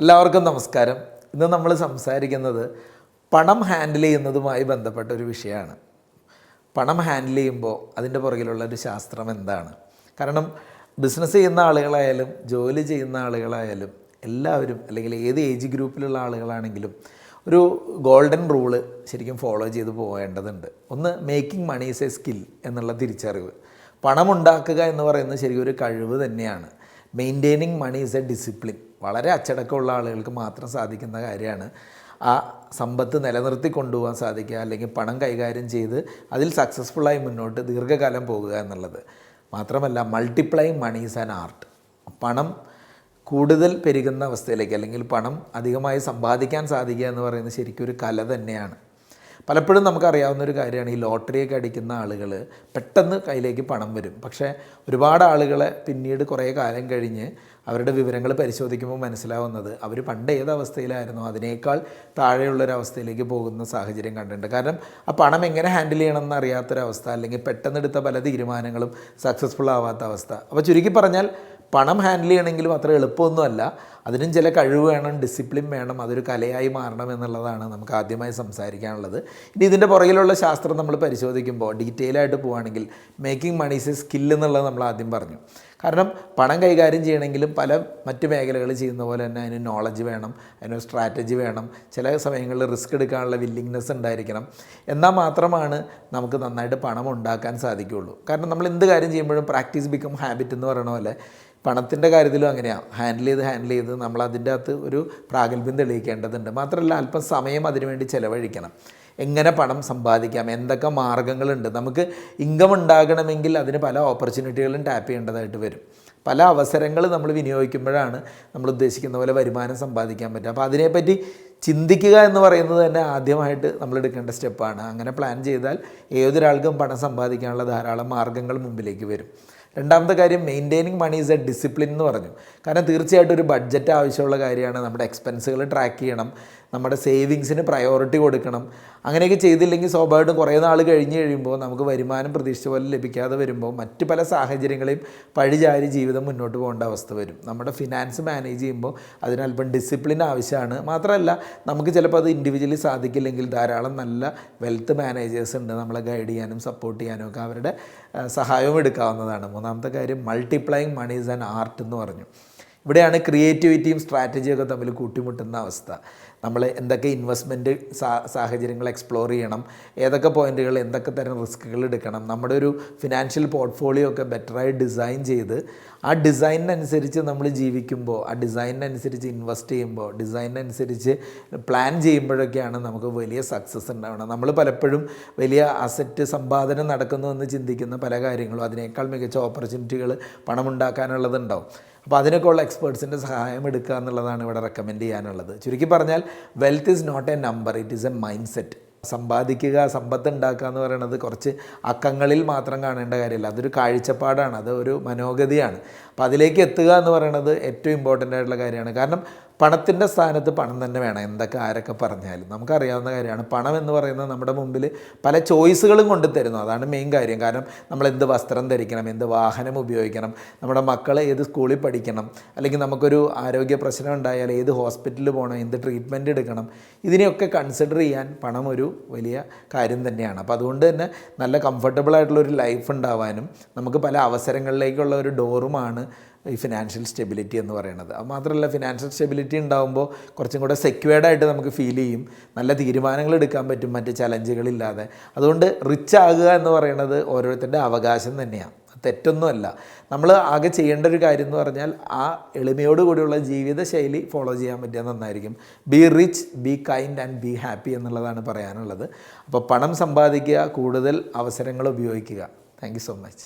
എല്ലാവർക്കും നമസ്കാരം. ഇന്ന് നമ്മൾ സംസാരിക്കുന്നത് പണം ഹാൻഡിൽ ചെയ്യുന്നതുമായി ബന്ധപ്പെട്ട ഒരു വിഷയമാണ്. പണം ഹാൻഡിൽ ചെയ്യുമ്പോൾ അതിൻ്റെ പുറകിലുള്ള ഒരു ശാസ്ത്രം എന്താണ്? കാരണം ബിസിനസ് ചെയ്യുന്ന ആളുകളായാലും ജോലി ചെയ്യുന്ന ആളുകളായാലും എല്ലാവരും, അല്ലെങ്കിൽ ഏത് ഏജ് ഗ്രൂപ്പിലുള്ള ആളുകളാണെങ്കിലും ഒരു ഗോൾഡൻ റൂള് ശരിക്കും ഫോളോ ചെയ്ത് പോകേണ്ടതുണ്ട്. ഒന്ന്, making money is a skill എന്നുള്ള തിരിച്ചറിവ്. പണമുണ്ടാക്കുക എന്ന് പറയുന്നത് ശരിക്കും ഒരു കഴിവ് തന്നെയാണ്. Maintaining money is a discipline. വളരെ അച്ചടക്കമുള്ള ആളുകൾക്ക് മാത്രം സാധിക്കുന്ന കാര്യമാണ് ആ സമ്പത്ത് നിലനിർത്തി കൊണ്ടുപോകാൻ സാധിക്കുക, അല്ലെങ്കിൽ പണം കൈകാര്യം ചെയ്ത് അതിൽ സക്സസ്ഫുള്ളായി മുന്നോട്ട് ദീർഘകാലം പോകുക എന്നുള്ളത്. മാത്രമല്ല, multiplying money is an art. പണം കൂടുതൽ പെരുകുന്ന അവസ്ഥയിലേക്ക്, അല്ലെങ്കിൽ പണം അധികമായി സമ്പാദിക്കാൻ സാധിക്കുക എന്ന് പറയുന്നത് ശരിക്കും ഒരു കല തന്നെയാണ്. പലപ്പോഴും നമുക്കറിയാവുന്നൊരു കാര്യമാണ്, ഈ ലോട്ടറിയൊക്കെ അടിക്കുന്ന ആളുകൾ പെട്ടെന്ന് കയ്യിലേക്ക് പണം വരും. പക്ഷേ ഒരുപാട് ആളുകളെ പിന്നീട് കുറേ കാലം കഴിഞ്ഞ് അവരുടെ വിവരങ്ങൾ പരിശോധിക്കുമ്പോൾ മനസ്സിലാവുന്നത് അവർ പണ്ട് ഏത് അവസ്ഥയിലായിരുന്നോ അതിനേക്കാൾ താഴെയുള്ളൊരവസ്ഥയിലേക്ക് പോകുന്ന സാഹചര്യം കണ്ടിട്ടുണ്ട്. കാരണം ആ പണം എങ്ങനെ ഹാൻഡിൽ ചെയ്യണമെന്ന് അറിയാത്തൊരവസ്ഥ, അല്ലെങ്കിൽ പെട്ടെന്നെടുത്ത പല തീരുമാനങ്ങളും സക്സസ്ഫുൾ ആവാത്ത അവസ്ഥ. അപ്പോൾ ചുരുക്കി പറഞ്ഞാൽ, പണം ഹാൻഡിൽ ചെയ്യണമെങ്കിലും അത്ര എളുപ്പമൊന്നുമല്ല. അതിനും ചില കഴിവ് വേണം, ഡിസിപ്ലിൻ വേണം, അതൊരു കലയായി മാറണം എന്നുള്ളതാണ് നമുക്ക് ആദ്യമായി സംസാരിക്കാനുള്ളത്. ഇനി ഇതിൻ്റെ പുറകിലുള്ള ശാസ്ത്രം നമ്മൾ പരിശോധിക്കുമ്പോൾ ഡീറ്റെയിൽ ആയിട്ട് പോവുകയാണെങ്കിൽ, making money is a skill എന്നുള്ളത് നമ്മൾ ആദ്യം പറഞ്ഞു. കാരണം പണം കൈകാര്യം ചെയ്യണമെങ്കിലും പല മറ്റ് മേഖലകൾ ചെയ്യുന്ന പോലെ തന്നെ അതിന് നോളജ് വേണം, അതിന് സ്ട്രാറ്റജി വേണം, ചില സമയങ്ങളിൽ റിസ്ക് എടുക്കാനുള്ള വില്ലിങ്നെസ് ഉണ്ടായിരിക്കണം. എന്നാൽ മാത്രമാണ് നമുക്ക് നന്നായിട്ട് പണം ഉണ്ടാക്കാൻ സാധിക്കുകയുള്ളൂ. കാരണം നമ്മൾ എന്ത് കാര്യം ചെയ്യുമ്പോഴും പ്രാക്ടീസ് ബിക്കം ഹാബിറ്റ് എന്ന് പറയുന്ന പോലെ പണത്തിൻ്റെ കാര്യത്തിലും അങ്ങനെയാണ്. ഹാൻഡിൽ ചെയ്ത് നമ്മൾ അതിൻ്റെ അകത്ത് ഒരു പ്രാഗൽഭ്യം തെളിയിക്കേണ്ടതുണ്ട്. മാത്രമല്ല, അല്പം സമയം അതിനുവേണ്ടി ചിലവഴിക്കണം. എങ്ങനെ പണം സമ്പാദിക്കാം, എന്തൊക്കെ മാർഗ്ഗങ്ങളുണ്ട്. നമുക്ക് ഇൻകം ഉണ്ടാകണമെങ്കിൽ അതിന് പല ഓപ്പർച്യൂണിറ്റികളും ടാപ്പ് ചെയ്യേണ്ടതായിട്ട് വരും. പല അവസരങ്ങൾ നമ്മൾ വിനിയോഗിക്കുമ്പോഴാണ് നമ്മൾ ഉദ്ദേശിക്കുന്ന പോലെ വരുമാനം സമ്പാദിക്കാൻ പറ്റുക. അപ്പോൾ അതിനെപ്പറ്റി ചിന്തിക്കുക എന്ന് പറയുന്നത് തന്നെ ആദ്യമായിട്ട് നമ്മൾ എടുക്കേണ്ട സ്റ്റെപ്പാണ്. അങ്ങനെ പ്ലാൻ ചെയ്താൽ ഏതൊരാൾക്കും പണം സമ്പാദിക്കാനുള്ള ധാരാളം മാർഗ്ഗങ്ങൾ മുമ്പിലേക്ക് വരും. രണ്ടാമത്തെ കാര്യം, maintaining money is a discipline എന്ന് പറഞ്ഞു. കാരണം തീർച്ചയായിട്ടും ഒരു ബഡ്ജറ്റ് ആവശ്യമുള്ള കാര്യമാണ്. നമ്മുടെ എക്സ്പെൻസുകൾ ട്രാക്ക് ചെയ്യണം, നമ്മുടെ സേവിങ്സിന് പ്രയോറിറ്റി കൊടുക്കണം. അങ്ങനെയൊക്കെ ചെയ്തില്ലെങ്കിൽ സ്വാഭാവികമായിട്ടും കുറേ നാൾ കഴിഞ്ഞ് കഴിയുമ്പോൾ നമുക്ക് വരുമാനം പ്രതീക്ഷിച്ച പോലെ ലഭിക്കാതെ വരുമ്പോൾ മറ്റ് പല സാഹചര്യങ്ങളെയും പഴിചാരി ജീവിതം മുന്നോട്ട് പോകേണ്ട അവസ്ഥ വരും. നമ്മുടെ ഫിനാൻസ് മാനേജ് ചെയ്യുമ്പോൾ അതിനല്പം ഡിസിപ്ലിൻ ആവശ്യമാണ്. മാത്രമല്ല, നമുക്ക് ചിലപ്പോൾ അത് ഇൻഡിവിജ്വലി സാധിക്കില്ലെങ്കിൽ ധാരാളം നല്ല വെൽത്ത് മാനേജേഴ്സ് ഉണ്ട് നമ്മളെ ഗൈഡ് ചെയ്യാനും സപ്പോർട്ട് ചെയ്യാനും ഒക്കെ. അവരുടെ സഹായവും എടുക്കാവുന്നതാണ്. മൂന്നാമത്തെ കാര്യം, multiplying money is an art എന്ന് പറഞ്ഞു. ഇവിടെയാണ് ക്രിയേറ്റിവിറ്റിയും സ്ട്രാറ്റജിയൊക്കെ തമ്മിൽ കൂട്ടിമുട്ടുന്ന അവസ്ഥ. നമ്മൾ എന്തൊക്കെ ഇൻവെസ്റ്റ്മെൻറ്റ് സാഹചര്യങ്ങൾ എക്സ്പ്ലോർ ചെയ്യണം, ഏതൊക്കെ പോയിൻറ്റുകൾ, എന്തൊക്കെ തരം റിസ്ക്കുകൾ എടുക്കണം, നമ്മുടെ ഒരു ഫിനാൻഷ്യൽ പോർട്ട്ഫോളിയോ ഒക്കെ ബെറ്ററായി ഡിസൈൻ ചെയ്ത് ആ ഡിസൈനിനനുസരിച്ച് നമ്മൾ ജീവിക്കുമ്പോൾ, ആ ഡിസൈനിനനുസരിച്ച് ഇൻവെസ്റ്റ് ചെയ്യുമ്പോൾ, ഡിസൈനിനനുസരിച്ച് പ്ലാൻ ചെയ്യുമ്പോഴൊക്കെയാണ് നമുക്ക് വലിയ സക്സസ് ഉണ്ടാവണം. നമ്മൾ പലപ്പോഴും വലിയ അസറ്റ് സമ്പാദനം നടക്കുന്നുവെന്ന് ചിന്തിക്കുന്ന പല കാര്യങ്ങളും അതിനേക്കാൾ മികച്ച ഓപ്പർച്യൂണിറ്റികൾ പണമുണ്ടാക്കാനുള്ളതുണ്ടാവും. അപ്പോൾ അതിനൊക്കെ ഉള്ള എക്സ്പേർട്സിൻ്റെ സഹായം എടുക്കുക എന്നുള്ളതാണ് ഇവിടെ റെക്കമെൻഡ് ചെയ്യാനുള്ളത്. ചുരുക്കി പറഞ്ഞാൽ, wealth is not a number, it is a mindset. സമ്പാദിക്കുക, സമ്പത്ത് ഉണ്ടാക്കുക എന്ന് പറയുന്നത് കുറച്ച് അക്കങ്ങളിൽ മാത്രം കാണേണ്ട കാര്യമല്ല. അതൊരു കാഴ്ചപ്പാടാണ്, അത് ഒരു മനോഗതിയാണ്. അപ്പോൾ അതിലേക്ക് എത്തുക എന്ന് പറയുന്നത് ഏറ്റവും ഇമ്പോർട്ടൻ്റ് ആയിട്ടുള്ള കാര്യമാണ്. കാരണം പണത്തിൻ്റെ സ്ഥാനത്ത് പണം തന്നെ വേണം. എന്തൊക്കെ ആരൊക്കെ പറഞ്ഞാലും നമുക്കറിയാവുന്ന കാര്യമാണ്. പണം എന്ന് പറയുന്നത് നമ്മുടെ മുമ്പിൽ പല ചോയ്സുകളും കൊണ്ട് തരുന്നു. അതാണ് മെയിൻ കാര്യം. കാരണം നമ്മൾ എന്ത് വസ്ത്രം ധരിക്കണം, എന്ത് വാഹനം ഉപയോഗിക്കണം, നമ്മുടെ മക്കളെ ഏത് സ്കൂളിൽ പഠിക്കണം, അല്ലെങ്കിൽ നമുക്കൊരു ആരോഗ്യ പ്രശ്നം ഉണ്ടായാൽ ഏത് ഹോസ്പിറ്റലിൽ പോകണം, എന്ത് ട്രീറ്റ്മെൻറ്റ് എടുക്കണം, ഇതിനെയൊക്കെ കൺസിഡർ ചെയ്യാൻ പണം ഒരു വലിയ കാര്യം തന്നെയാണ്. അപ്പോൾ അതുകൊണ്ട് തന്നെ നല്ല കംഫർട്ടബിളായിട്ടുള്ളൊരു ലൈഫ് ഉണ്ടാവാനും നമുക്ക് പല അവസരങ്ങളിലേക്കുള്ള ഒരു ഡോറുമാണ് ഈ ഫിനാൻഷ്യൽ സ്റ്റെബിലിറ്റി എന്ന് പറയുന്നത്. അത് മാത്രമല്ല, ഫിനാൻഷ്യൽ സ്റ്റെബിലിറ്റി ഉണ്ടാകുമ്പോൾ കുറച്ചും കൂടെ സെക്യൂർഡായിട്ട് നമുക്ക് ഫീൽ ചെയ്യും, നല്ല തീരുമാനങ്ങൾ എടുക്കാൻ പറ്റും മറ്റ് ചലഞ്ചുകളില്ലാതെ. അതുകൊണ്ട് റിച്ച് ആകുക എന്ന് പറയുന്നത് ഓരോരുത്തരുടെ അവകാശം തന്നെയാണ്, തെറ്റൊന്നുമല്ല. നമ്മൾ ആകെ ചെയ്യേണ്ട ഒരു കാര്യം എന്ന് പറഞ്ഞാൽ ആ എളിമയോടുകൂടിയുള്ള ജീവിതശൈലി ഫോളോ ചെയ്യാൻ പറ്റിയാൽ നന്നായിരിക്കും. B rich, be kind and be happy എന്നുള്ളതാണ് പറയാനുള്ളത്. അപ്പോൾ പണം സമ്പാദിക്കുക, കൂടുതൽ അവസരങ്ങൾ ഉപയോഗിക്കുക. Thank you so much.